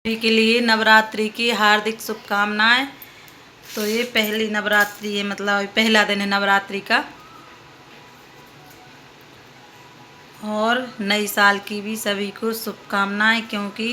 सभी के लिए नवरात्रि की हार्दिक शुभकामनाएं। तो ये पहली नवरात्रि है, मतलब पहला दिन है नवरात्रि का, और नई साल की भी सभी को शुभकामनाएं। क्योंकि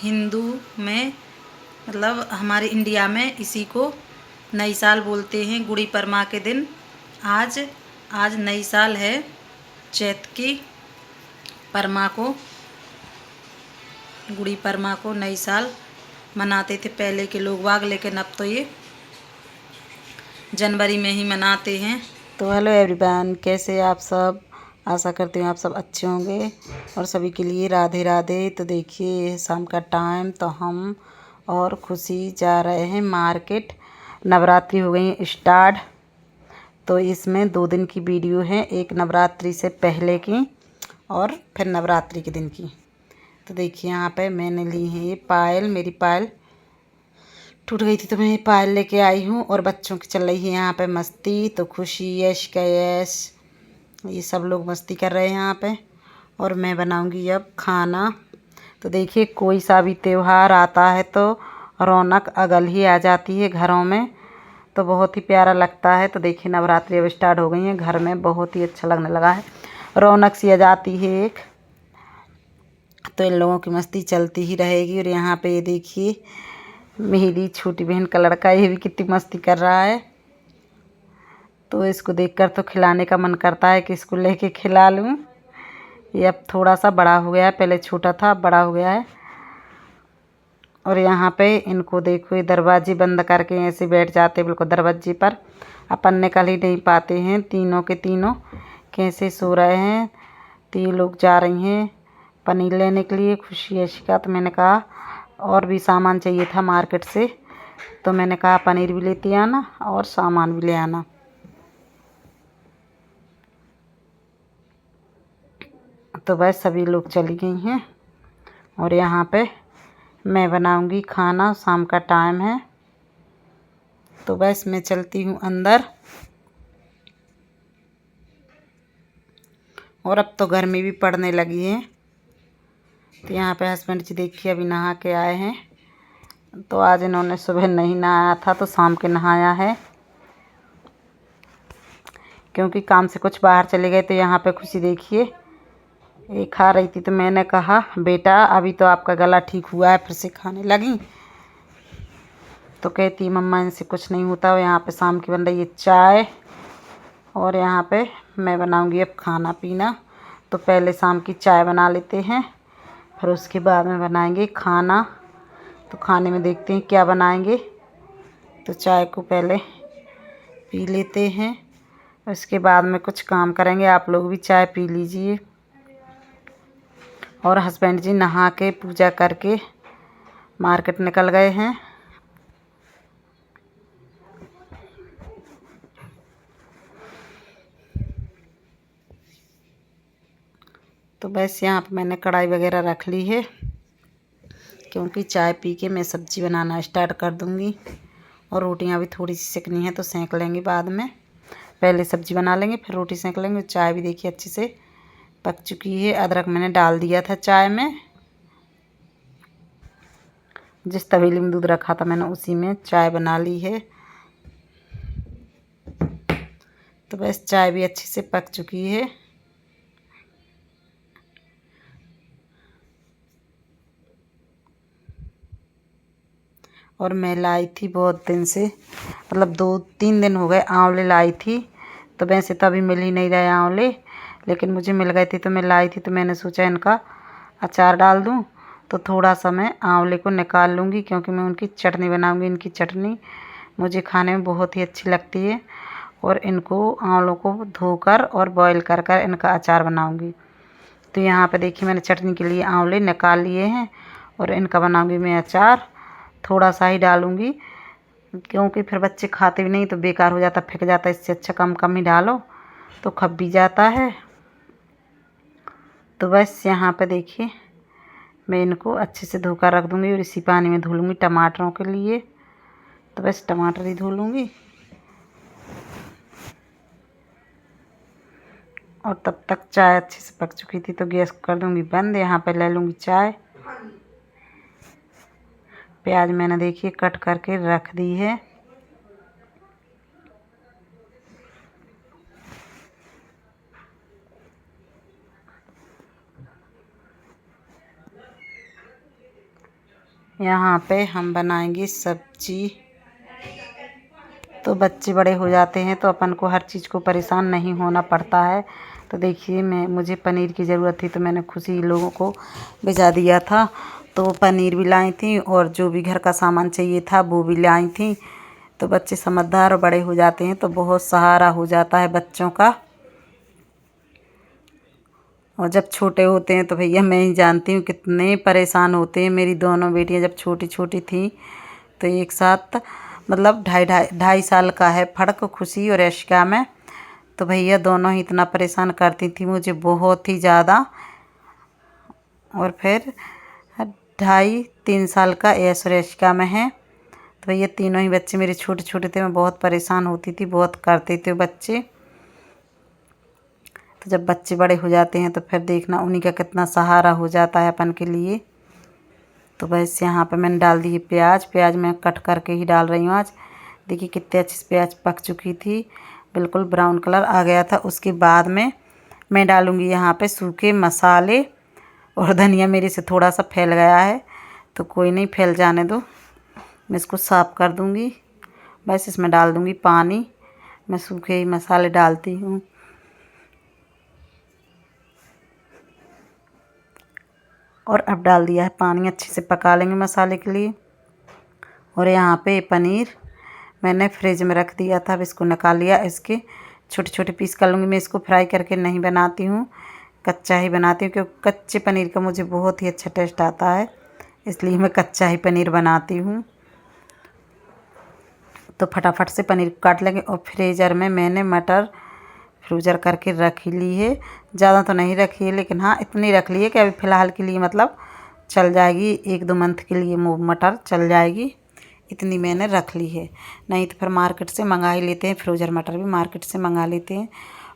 हिंदू में, मतलब हमारे इंडिया में इसी को नई साल बोलते हैं। गुड़ी पड़वा के दिन आज नई साल है। चैत की परमा को, गुड़ी पड़वा को नई साल मनाते थे पहले के लोग बाग, लेकिन अब तो ये जनवरी में ही मनाते हैं। तो हेलो एवरीवन, कैसे आप सब? आशा करती हूँ आप सब अच्छे होंगे और सभी के लिए राधे राधे। तो देखिए शाम का टाइम, तो हम और खुशी जा रहे हैं मार्केट। नवरात्रि हो गई स्टार्ट, तो इसमें 2 दिन की वीडियो है, एक नवरात्रि से पहले की और फिर नवरात्रि के दिन की। तो देखिए यहाँ पे मैंने ली है ये पायल, मेरी पायल टूट गई थी तो मैं ये पायल लेके आई हूँ। और बच्चों की चल रही है यहाँ पे मस्ती। तो खुशी, यश का यश, ये सब लोग मस्ती कर रहे हैं यहाँ पे। और मैं बनाऊंगी अब खाना। तो देखिए कोई सा भी त्यौहार आता है तो रौनक अगल ही आ जाती है घरों में, तो बहुत ही प्यारा लगता है। तो देखिए नवरात्रि अब स्टार्ट हो गई है, घर में बहुत ही अच्छा लगने लगा है, रौनक सी आ जाती है एक। तो इन लोगों की मस्ती चलती ही रहेगी। और यहाँ पे ये देखिए मेरी छोटी बहन का लड़का, ये भी कितनी मस्ती कर रहा है। तो इसको देखकर तो खिलाने का मन करता है कि इसको लेके खिला लूँ। ये अब थोड़ा सा बड़ा हो गया है, पहले छोटा था अब बड़ा हो गया है। और यहाँ पे इनको देखो, ये दरवाजे बंद करके ऐसे बैठ जाते बिल्कुल दरवाजे पर, अपन निकल ही नहीं पाते हैं। तीनों के तीनों कैसे सो रहे हैं। तो ये लोग जा रही हैं पनीर लेने के लिए, खुशी यशिका। तो मैंने कहा और भी सामान चाहिए था मार्केट से, तो मैंने कहा पनीर भी लेती आना और सामान भी ले आना। तो बस सभी लोग चली गई हैं और यहाँ पे मैं बनाऊंगी खाना, शाम का टाइम है। तो बस मैं चलती हूँ अंदर। और अब तो गर्मी भी पड़ने लगी है। तो यहाँ पे हस्बैंड जी देखिए अभी नहा के आए हैं। तो आज इन्होंने सुबह नहीं नहाया था तो शाम के नहाया है, क्योंकि काम से कुछ बाहर चले गए। तो यहाँ पे खुशी देखिए ये खा रही थी, तो मैंने कहा बेटा अभी तो आपका गला ठीक हुआ है, फिर से खाने लगी। तो कहती मम्मा इनसे कुछ नहीं होता। और यहाँ पे शाम की बन रही है चाय, और यहाँ पे मैं बनाऊंगी अब खाना पीना। तो पहले शाम की चाय बना लेते हैं, फिर उसके बाद में बनाएंगे खाना। तो खाने में देखते हैं क्या बनाएंगे। तो चाय को पहले पी लेते हैं, उसके बाद में कुछ काम करेंगे। आप लोग भी चाय पी लीजिए। और हस्बैंड जी नहा के पूजा करके मार्केट निकल गए हैं। तो बस यहाँ पे मैंने कढ़ाई वगैरह रख ली है, क्योंकि चाय पी के मैं सब्ज़ी बनाना स्टार्ट कर दूँगी। और रोटियाँ भी थोड़ी सी सेकनी है तो सेंक लेंगे बाद में। पहले सब्ज़ी बना लेंगे फिर रोटी सेंक लेंगे। चाय भी देखिए अच्छे से पक चुकी है। अदरक मैंने डाल दिया था चाय में, जिस तवेली में दूध रखा था मैंने उसी में चाय बना ली है। तो बस चाय भी अच्छे से पक चुकी है। और मैं लाई थी बहुत दिन से, मतलब 2-3 दिन हो गए आंवले लाई थी। तो वैसे तो अभी मिल ही नहीं रहे आंवले, लेकिन मुझे मिल गए थे तो मैं लाई थी। तो मैंने सोचा इनका अचार डाल दूं। तो थोड़ा सा मैं आंवले को निकाल लूँगी, क्योंकि मैं उनकी चटनी बनाऊँगी। इनकी चटनी मुझे खाने में बहुत ही अच्छी लगती है। और इनको आंवलों को धोकर और बॉईल कर कर इनका अचार बनाऊँगी। तो यहाँ पे देखिए मैंने चटनी के लिए आंवले निकाल लिए हैं और इनका बनाऊँगी मैं अचार। थोड़ा सा ही डालूँगी, क्योंकि फिर बच्चे खाते भी नहीं तो बेकार हो जाता, फेंक जाता। इससे अच्छा कम कम ही डालो तो खप भी जाता है। तो बस यहाँ पे देखिए मैं इनको अच्छे से धोकर रख दूँगी और इसी पानी में धो लूँगी टमाटरों के लिए। तो बस टमाटर ही धो लूँगी और तब तक चाय अच्छे से पक चुकी थी तो गैस कर दूँगी बंद। यहाँ पे ले लूँगी चाय। प्याज मैंने देखिए कट करके रख दी है। यहाँ पे हम बनाएंगे सब्जी। तो बच्चे बड़े हो जाते हैं तो अपन को हर चीज़ को परेशान नहीं होना पड़ता है। तो देखिए मुझे पनीर की ज़रूरत थी तो मैंने खुशी लोगों को भिजा दिया था। तो पनीर भी लाई थी और जो भी घर का सामान चाहिए था वो भी लाई थी। तो बच्चे समझदार और बड़े हो जाते हैं तो बहुत सहारा हो जाता है बच्चों का। और जब छोटे होते हैं तो भैया मैं ही जानती हूँ कितने परेशान होते हैं। मेरी दोनों बेटियाँ जब छोटी छोटी थी तो एक साथ मतलब ढाई साल का है फ़र्क खुशी और यशिका में। तो भैया दोनों ही इतना परेशान करती थी मुझे बहुत ही ज़्यादा। और फिर 2.5-3 साल का यश और यशिका में है। तो भैया तीनों ही बच्चे मेरे छोटे छोटे थे। मैं बहुत परेशान होती थी, बहुत करते थे बच्चे। तो जब बच्चे बड़े हो जाते हैं तो फिर देखना उन्हीं का कितना सहारा हो जाता है अपन के लिए। तो बस यहाँ पे मैंने डाल दी प्याज मैं कट करके ही डाल रही हूँ आज। देखिए कितने अच्छे से प्याज पक चुकी थी, बिल्कुल ब्राउन कलर आ गया था। उसके बाद में मैं डालूँगी यहाँ पे सूखे मसाले। और धनिया मेरे से थोड़ा सा फैल गया है तो कोई नहीं, फैल जाने दो, मैं इसको साफ़ कर दूँगी। बस इसमें डाल दूँगी पानी। मैं सूखे ही मसाले डालती हूँ। और अब डाल दिया है पानी, अच्छे से पका लेंगे मसाले के लिए। और यहाँ पे पनीर मैंने फ्रिज में रख दिया था, अब इसको निकाल लिया। इसके छोटे छोटे पीस कर लूँगी। मैं इसको फ्राई करके नहीं बनाती हूँ, कच्चा ही बनाती हूँ क्योंकि कच्चे पनीर का मुझे बहुत ही अच्छा टेस्ट आता है, इसलिए मैं कच्चा ही पनीर बनाती हूँ। तो फटाफट से पनीर काट लेंगे। और फ्रीज़र में मैंने मटर फ्रीज़र करके रख ली है। ज़्यादा तो नहीं रखी है लेकिन हाँ इतनी रख ली है कि अभी फ़िलहाल के लिए मतलब चल जाएगी, 1-2 मंथ के लिए मटर चल जाएगी। इतनी मैंने रख ली है, नहीं तो फिर मार्केट से मंगा ही लेते हैं। फ्रोजन मटर भी मार्केट से मंगा लेते हैं।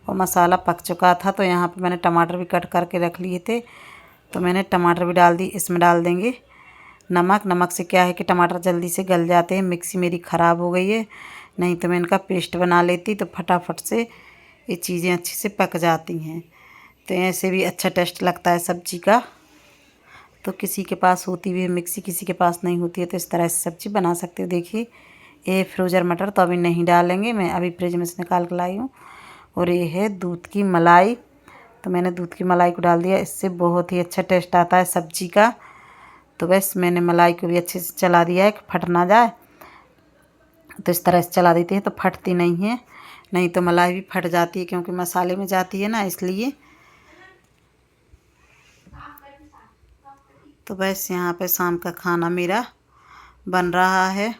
और मसाला पक चुका था तो यहाँ पे मैंने टमाटर भी कट करके रख लिए थे, तो मैंने टमाटर भी डाल दी। इसमें डाल देंगे नमक से क्या है कि टमाटर जल्दी से गल जाते हैं। मिक्सी मेरी ख़राब हो गई है, नहीं तो मैं इनका पेस्ट बना लेती तो फटाफट से ये चीज़ें अच्छे से पक जाती हैं। तो ऐसे भी अच्छा टेस्ट लगता है सब्ज़ी का। तो किसी के पास होती भी है मिक्सी, किसी के पास नहीं होती है, तो इस तरह से सब्ज़ी बना सकते हो। देखिए ये फ्रोजन मटर तो अभी नहीं डालेंगे, मैं अभी फ्रिज में से निकाल कर लाई हूँ। और ये है दूध की मलाई, तो मैंने दूध की मलाई को डाल दिया। इससे बहुत ही अच्छा टेस्ट आता है सब्ज़ी का। तो बस मैंने मलाई को भी अच्छे से चला दिया है कि फट ना जाए। तो इस तरह से चला देते हैं तो फटती नहीं है, नहीं तो मलाई भी फट जाती है क्योंकि मसाले में जाती है ना, इसलिए। तो बस यहाँ पे शाम का खाना मेरा बन रहा है।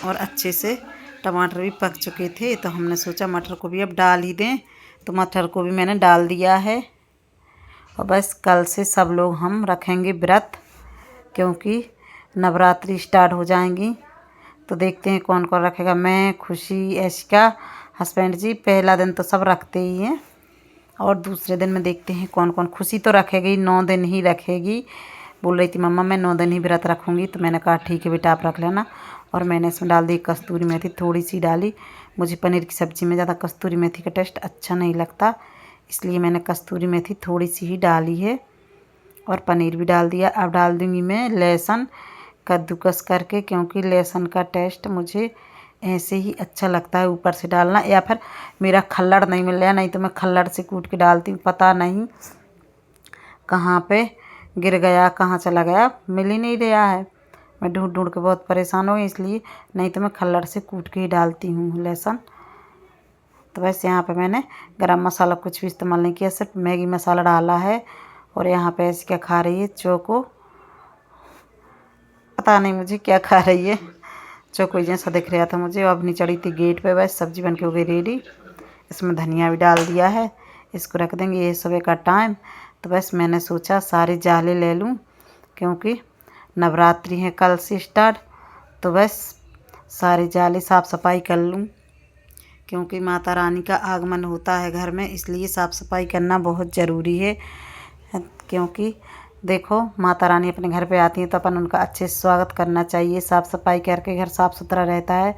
और अच्छे से टमाटर भी पक चुके थे तो हमने सोचा मटर को भी अब डाल ही दें, तो मटर को भी मैंने डाल दिया है। और बस कल से सब लोग हम रखेंगे व्रत, क्योंकि नवरात्रि स्टार्ट हो जाएंगी। तो देखते हैं कौन कौन रखेगा। मैं, खुशी, यशिका, हस्बैंड जी। पहला दिन तो सब रखते ही हैं और दूसरे दिन में देखते हैं कौन कौन। खुशी तो रखेगी, 9 दिन ही रखेगी। बोल रही थी मम्मा मैं 9 दिन ही व्रत रखूँगी, तो मैंने कहा ठीक है बेटा आप रख लेना। और मैंने इसमें डाल दी कस्तूरी मेथी, थोड़ी सी डाली। मुझे पनीर की सब्ज़ी में ज़्यादा कस्तूरी मेथी का टेस्ट अच्छा नहीं लगता, इसलिए मैंने कस्तूरी मेथी थोड़ी सी ही डाली है। और पनीर भी डाल दिया। अब डाल दूँगी मैं लहसुन कद्दूकस करके, क्योंकि लहसुन का टेस्ट मुझे ऐसे ही अच्छा लगता है ऊपर से डालना। या फिर मेरा खल्लड़ नहीं मिल रहा, नहीं तो मैं खल्लड़ से कूट के डालती हूँ। पता नहीं कहाँ पे गिर गया, कहाँ चला गया, मिल ही नहीं रहा है। मैं ढूंढ ढूंढ के बहुत परेशान हो गई, इसलिए नहीं तो मैं खल्लड़ से कूट के ही डालती हूँ लहसुन। तो बस यहाँ पे मैंने गरम मसाला कुछ भी इस्तेमाल नहीं किया, सिर्फ मैगी मसाला डाला है। और यहाँ पे ऐसे क्या खा रही है चोको, पता नहीं मुझे क्या खा रही है, चोको जैसा दिख रहा था मुझे। अब नहीं चढ़ी थी गेट पे। बस सब्ज़ी बन के हो गई रेडी। इसमें धनिया भी डाल दिया है, इसको रख देंगे। ये सुबह का टाइम, तो बस मैंने सोचा सारे जाले ले लूँ, क्योंकि नवरात्रि है कल से स्टार्ट। तो बस सारे जाले साफ़ सफाई कर लूँ, क्योंकि माता रानी का आगमन होता है घर में, इसलिए साफ़ सफाई करना बहुत ज़रूरी है। क्योंकि देखो माता रानी अपने घर पे आती हैं तो अपन उनका अच्छे से स्वागत करना चाहिए। साफ़ सफाई करके घर साफ़ सुथरा रहता है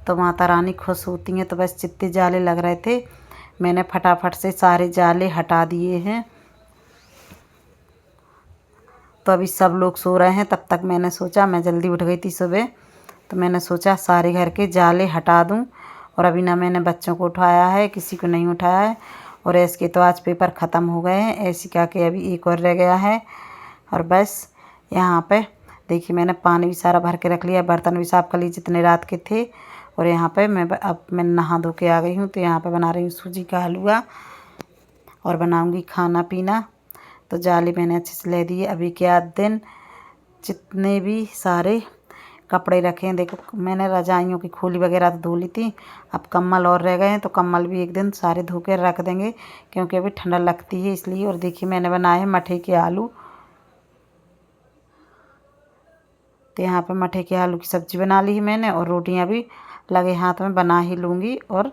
तो माता रानी खुश होती हैं। तो बस जितने जाले लग रहे थे मैंने फटाफट से सारे जाले हटा दिए हैं। तो अभी सब लोग सो रहे हैं, तब तक मैंने सोचा, मैं जल्दी उठ गई थी सुबह, तो मैंने सोचा सारे घर के जाले हटा दूं। और अभी ना मैंने बच्चों को उठाया है, किसी को नहीं उठाया है। और इसके तो आज पेपर ख़त्म हो गए हैं, ऐसी का के अभी एक और रह गया है। और बस यहाँ पे देखिए मैंने पानी भी सारा भर के रख लिया, बर्तन भी साफ़ कर लिए जितने रात के थे। और यहाँ पे मैं नहा धो के आ गई हूँ। तो यहाँ पे बना रही हूँ सूजी का हलवा और बनाऊँगी खाना पीना। तो जाली मैंने अच्छे से ले दी है। अभी क्या दिन जितने भी सारे कपड़े रखे हैं, देखो मैंने रजाइयों की खोली वगैरह तो धो ली थी, अब कम्बल और रह गए हैं तो कम्बल भी एक दिन सारे धो के रख देंगे क्योंकि अभी ठंडा लगती है इसलिए। और देखिए मैंने बनाए हैं मठे के आलू। तो यहाँ पे मठे के आलू की सब्ज़ी बना ली है मैंने और रोटियाँ भी लगे हाथ में बना ही लूँगी। और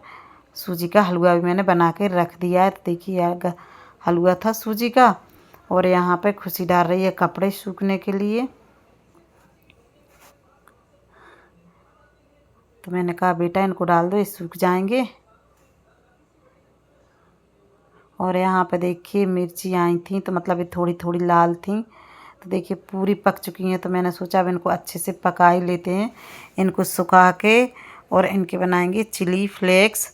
सूजी का हलवा भी मैंने बना के रख दिया है। तो देखिए हलवा था सूजी का। और यहाँ पे खुशी डाल रही है कपड़े सूखने के लिए। तो मैंने कहा बेटा इनको डाल दो, ये सूख जाएंगे। और यहाँ पे देखिए मिर्ची आई थी तो मतलब ये थोड़ी थोड़ी लाल थी, तो देखिए पूरी पक चुकी हैं। तो मैंने सोचा अब इनको अच्छे से पका ही लेते हैं, इनको सुखा के और इनके बनाएंगे चिली फ्लेक्स।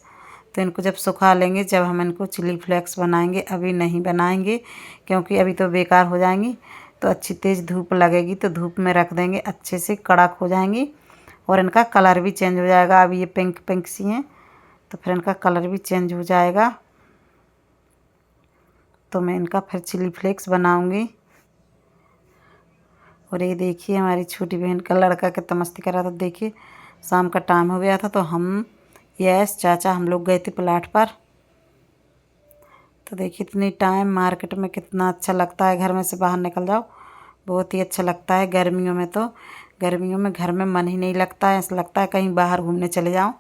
तो इनको जब सुखा लेंगे जब हम इनको चिली फ्लेक्स बनाएंगे, अभी नहीं बनाएंगे क्योंकि अभी तो बेकार हो जाएंगी। तो अच्छी तेज़ धूप लगेगी तो धूप में रख देंगे, अच्छे से कड़क हो जाएंगी और इनका कलर भी चेंज हो जाएगा। अभी ये पिंक पिंक सी हैं तो फिर इनका कलर भी चेंज हो जाएगा। तो मैं इनका फिर चिली फ्लेक्स बनाऊंगी। और ये देखिए हमारी छोटी बहन का लड़का कितना मस्ती कर रहा था। देखिए शाम का टाइम हो गया था तो हम चाचा हम लोग गए थे प्लाट पर। तो देखिए इतनी टाइम मार्केट में कितना अच्छा लगता है, घर में से बाहर निकल जाओ बहुत ही अच्छा लगता है। गर्मियों में तो गर्मियों में घर में मन ही नहीं लगता है, ऐसा लगता है कहीं बाहर घूमने चले जाओ।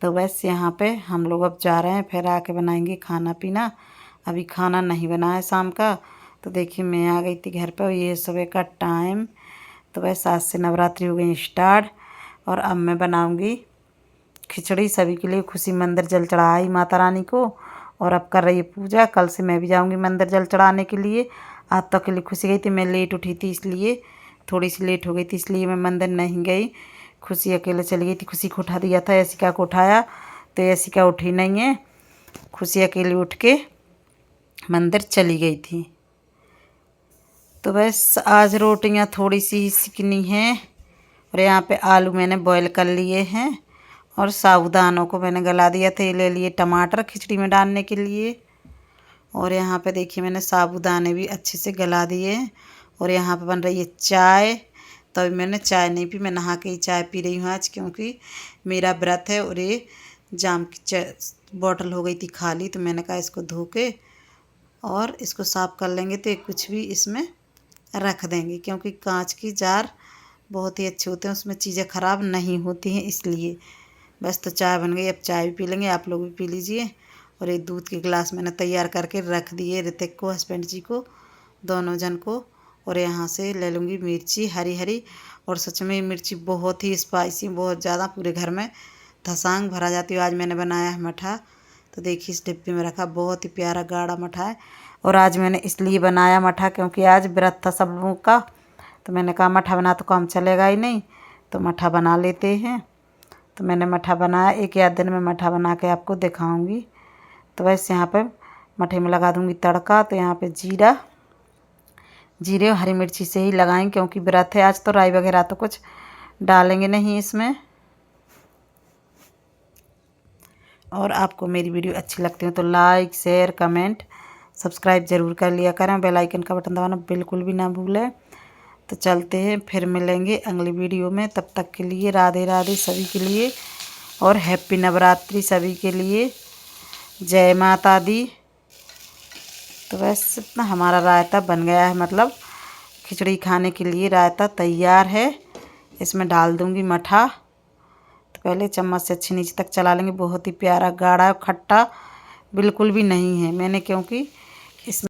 तो बस यहाँ पे हम लोग अब जा रहे हैं, फिर आके बनाएंगे खाना पीना। अभी खाना नहीं बना है शाम का। तो देखिए मैं आ गई थी घर पर, ये सुबह का टाइम। तो बस आज से नवरात्रि हो गई स्टार्ट। और अब मैं बनाऊंगी खिचड़ी सभी के लिए। खुशी मंदिर जल चढ़ाई माता रानी को और अब कर रही है पूजा। कल से मैं भी जाऊंगी मंदिर जल चढ़ाने के लिए। आज तो अकेली खुशी गई थी, मैं लेट उठी थी इसलिए थोड़ी सी लेट हो गई थी, इसलिए मैं मंदिर नहीं गई। खुशी अकेले चली गई थी। खुशी को उठा दिया था, ऐसिका को उठाया तो ऐसिका उठी नहीं है, खुशी अकेली उठ के मंदिर चली गई थी। तो बस आज रोटियां थोड़ी सी ही सिकनी हैं। और यहाँ पे आलू मैंने बॉईल कर लिए हैं और साबूदानों को मैंने गला दिया था। ये ले लिए टमाटर खिचड़ी में डालने के लिए। और यहाँ पे देखिए मैंने साबूदाने भी अच्छे से गला दिए हैं। और यहाँ पे बन रही है चाय। तो अभी मैंने चाय नहीं पी, मैं नहा के ही चाय पी रही हूँ आज, क्योंकि मेरा व्रत है। और ये जाम की बॉटल हो गई थी खाली, तो मैंने कहा इसको धो के और इसको साफ़ कर लेंगे तो कुछ भी इसमें रख देंगे, क्योंकि कांच की जार बहुत ही अच्छे होते हैं, उसमें चीज़ें ख़राब नहीं होती हैं इसलिए। बस तो चाय बन गई, अब चाय भी पी लेंगे, आप लोग भी पी लीजिए। और एक दूध के गिलास मैंने तैयार करके रख दिए ऋतिक को, हस्बैंड जी को, दोनों जन को। और यहाँ से ले लूँगी मिर्ची हरी हरी। और सच में मिर्ची बहुत ही स्पाइसी, बहुत ज़्यादा, पूरे घर में धसांग भरा जाती है। आज मैंने बनाया है मठा, तो देखिए इस डिब्बे में रखा, बहुत ही प्यारा गाढ़ा मठा है। और आज मैंने इसलिए बनाया मठा क्योंकि आज व्रत था सब लोगों का। तो मैंने कहा मठा बना तो काम चलेगा ही नहीं, तो मठा बना लेते हैं। तो मैंने मठा बनाया, एक या दिन में मठा बना के आपको दिखाऊंगी। तो बस यहाँ पे मठे में लगा दूंगी तड़का। तो यहाँ पे जीरे और हरी मिर्ची से ही लगाएंगे क्योंकि व्रत है आज, तो राई वगैरह तो कुछ डालेंगे नहीं इसमें। और आपको मेरी वीडियो अच्छी लगती है तो लाइक शेयर कमेंट सब्सक्राइब ज़रूर कर लिया करें, बेल आइकन का बटन दबाना बिल्कुल भी ना भूलें। तो चलते हैं, फिर मिलेंगे अगली वीडियो में। तब तक के लिए राधे राधे सभी के लिए और हैप्पी नवरात्रि सभी के लिए। जय माता दी। तो बस इतना हमारा रायता बन गया है, मतलब खिचड़ी खाने के लिए रायता तैयार है। इसमें डाल दूंगी मठा। तो पहले चम्मच से अच्छी नीचे तक चला लेंगे। बहुत ही प्यारा गाढ़ा खट्टा बिल्कुल भी नहीं है, मैंने क्योंकि